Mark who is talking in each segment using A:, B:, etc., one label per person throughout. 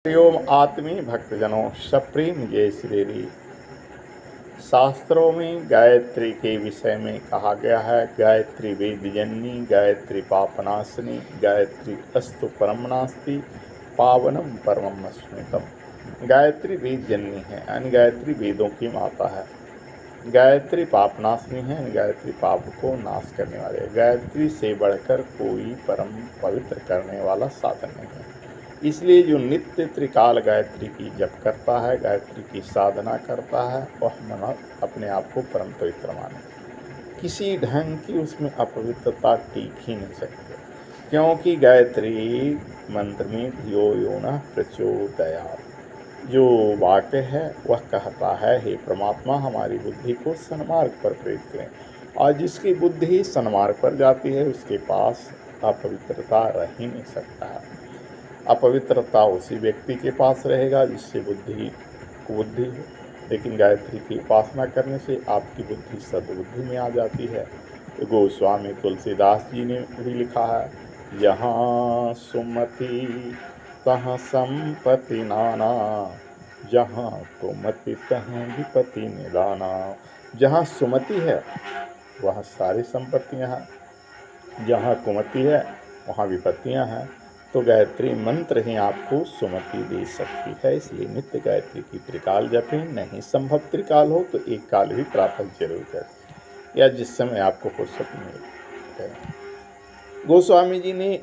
A: हरिओम आत्मी भक्तजनों सप्रेम जय श्री। शास्त्रों में गायत्री के विषय में कहा गया है, गायत्री वेद जननी, गायत्री पापनाशिनी, गायत्री अस्तु परम नास्ति, पावनम परमम स्मृतम। गायत्री वेद जननी है, यानी गायत्री वेदों की माता है। गायत्री पापनाशिनी है, यानी गायत्री पाप को नाश करने वाले है। गायत्री से बढ़कर कोई परम पवित्र करने वाला साधन नहीं है। इसलिए जो नित्य त्रिकाल गायत्री की जप करता है, गायत्री की साधना करता है, वह मन अपने आप को परम पवित्र माने। किसी ढंग की उसमें अपवित्रता टिक ही नहीं सकती, क्योंकि गायत्री मंत्र में धियो यो न प्रचोदयात् जो वाक्य है वह कहता है, हे परमात्मा हमारी बुद्धि को सन्मार्ग पर प्रेरित करें। और जिसकी बुद्धि सन्मार्ग पर जाती है उसके पास अपवित्रता रह ही नहीं सकता है। अपवित्रता उसी व्यक्ति के पास रहेगा जिससे बुद्धि कुबुद्धि हो। लेकिन गायत्री की उपासना करने से आपकी बुद्धि सद्बुद्धि में आ जाती है। तो गोस्वामी तुलसीदास जी ने भी लिखा है, जहाँ सुमति तहाँ संपत्ति नाना, जहाँ कुमति तहाँ विपत्ति निदाना। जहाँ सुमति है वहाँ सारी संपत्तियाँ हैं, जहाँ कुमति है वहाँ विपत्तियाँ हैं। तो गायत्री मंत्र ही आपको सुमति दे सकती है। इसलिए नित्य गायत्री की त्रिकाल जपें। नहीं संभव त्रिकाल हो तो एक काल भी प्रातः जरूर करें, या जिस समय आपको फुर्सत मिले। गोस्वामी जी ने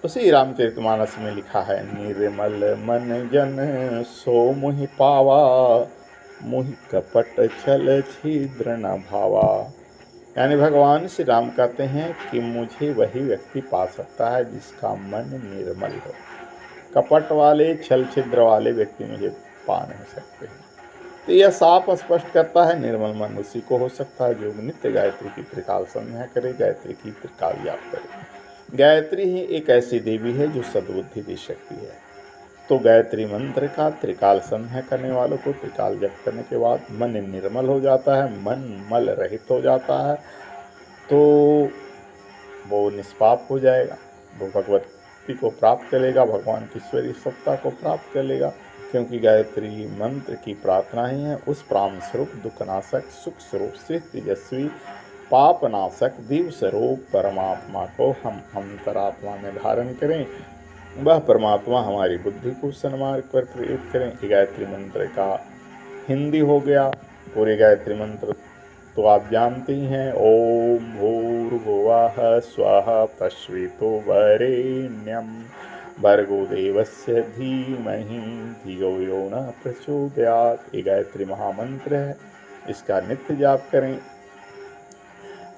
A: उसी रामचरितमानस में लिखा है, निर्मल मन जन सो मोहि पावा, मोहि कपट छल छिद्र न भावा। यानी भगवान श्री राम कहते हैं कि मुझे वही व्यक्ति पा सकता है जिसका मन निर्मल हो। कपट वाले छल छिद्र वाले व्यक्ति मुझे पा नहीं सकते। तो यह साफ स्पष्ट करता है, निर्मल मन उसी को हो सकता है जो नित्य गायत्री की त्रिकाल संध्या करे, गायत्री की त्रिकाल जाप करे। गायत्री ही एक ऐसी देवी है जो सद्बुद्धि दे सकती है। तो गायत्री मंत्र का त्रिकाल संध्या करने वालों को त्रिकाल जप करने के बाद मन निर्मल हो जाता है, मन मल रहित हो जाता है। तो वो निष्पाप हो जाएगा, वो भगवती को प्राप्त करेगा, भगवान की ईश्वरीय सत्ता को प्राप्त कर लेगा। क्योंकि गायत्री मंत्र की प्रार्थना ही है उस प्राण स्वरूप, दुखनाशक, सुख स्वरूप, श्री तेजस्वी, पापनाशक, दिव्य स्वरूप परमात्मा को हम अंतरात्मा में धारण करें। वह परमात्मा हमारी बुद्धि को सन्मार्ग पर प्रेरित करें। गायत्री मंत्र का हिंदी हो गया। पूरे गायत्री मंत्र तो आप जानते ही हैं, ओम भूर्भुवः स्वः प्रस्वितो वरेण्यं भर्गो देवस्य धीमहि धियो यो न प्रचोदयात्। ये गायत्री महामंत्र है, इसका नित्य जाप करें।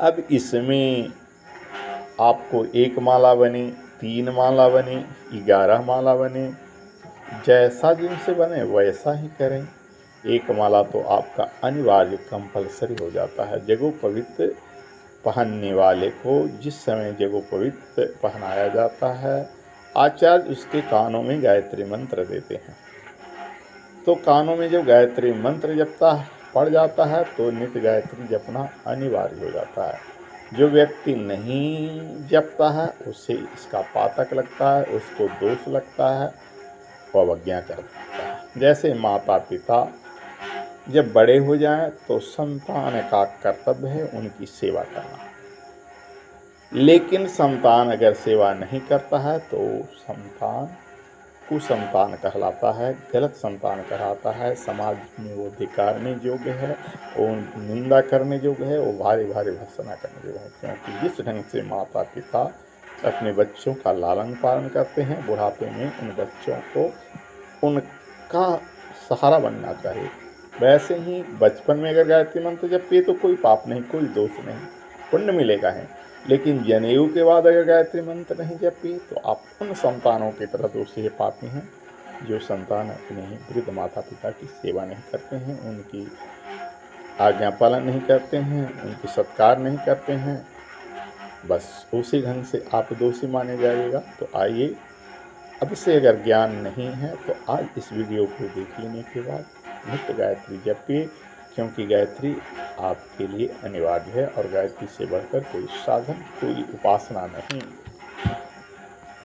A: अब इसमें आपको एक माला बने, 3 माला बने, 11 माला बने, जैसा जिनसे बने वैसा ही करें। एक माला तो आपका अनिवार्य कंपलसरी हो जाता है। जगोपवित्र पहनने वाले को जिस समय जगोपवित्र पहनाया जाता है, आचार्य उसके कानों में गायत्री मंत्र देते हैं। तो कानों में जब गायत्री मंत्र जपता पड़ जाता है तो नित्य गायत्री जपना अनिवार्य हो जाता है। जो व्यक्ति नहीं जपता है उसे इसका पातक लगता है, उसको दोष लगता है, वह अवज्ञा करता है। जैसे माता पिता जब बड़े हो जाएं तो संतान का कर्तव्य है उनकी सेवा करना, लेकिन संतान अगर सेवा नहीं करता है तो संतान कुसंतान कहलाता है, गलत संतान कहलाता है। समाज में वो धिक्कारने योग्य है, वो निंदा करने योग्य है, वो भारी भारी भर्त्सना करने योग्य है। क्योंकि जिस ढंग से माता पिता अपने बच्चों का लालन पालन करते हैं, बुढ़ापे में उन बच्चों को उनका सहारा बनना चाहिए। वैसे ही बचपन में अगर गायत्री मंत्र जपिए तो कोई पाप नहीं, कोई दोष नहीं, पुण्य मिलेगा है। लेकिन जनेऊ के बाद अगर गायत्री मंत्र नहीं जपिए तो आप उन संतानों की तरह दोषी पापी हैं जो संतान अपने ही वृद्ध माता पिता की सेवा नहीं करते हैं, उनकी आज्ञा पालन नहीं करते हैं, उनकी सत्कार नहीं करते हैं। बस उसी ढंग से आप दोषी माने जाइएगा। तो आइए, अब से अगर ज्ञान नहीं है तो आज इस वीडियो को देख लेने के बाद नित्य गायत्री जपिए, क्योंकि गायत्री आपके लिए अनिवार्य है और गायत्री से बढ़कर कोई साधन, कोई उपासना नहीं।